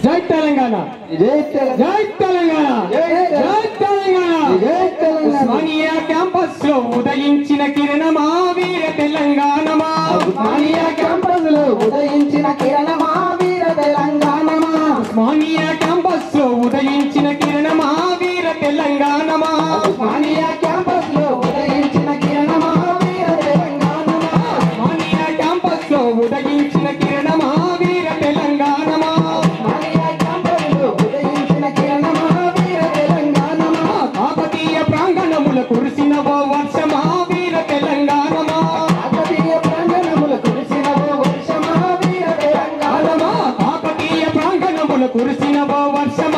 జై తెలంగాణ, జై తెలంగాణ, జై తెలంగాణ. ఉస్మానియా క్యాంపస్ లో ఉదయించిన కిరణమా వీర తెలంగాణమా. ఉస్మానియా క్యాంపస్ లో ఉదయించిన కిరణమా వీర తెలంగాణమా. ఉస్మానియా క్యాంపస్ లో ఉదయించిన కిరణమా వీర తెలంగాణమా. ఉస్మానియా క్యాంపస్ లో ఉదయించిన కిరణమా వీర తెలంగాణమా. ఉస్మానియా క్యాంపస్ లో ఉదయించిన కిరణమా వీర తెలంగాణమా. ఉస్మానియా క్యాంపస్ లో ఉదయించిన కిరణమా వీర తెలంగాణమా. కాకతీయ ప్రాంగణముల కురిసిన ఓ వర్షమా వీర తెలంగాణమా. కాకతీయ ప్రాంగణముల కురిసిన ఓ వర్షమా వీర తెలంగాణమా. కాకతీయ ప్రాంగణముల కురిసిన ఓ వర్షమా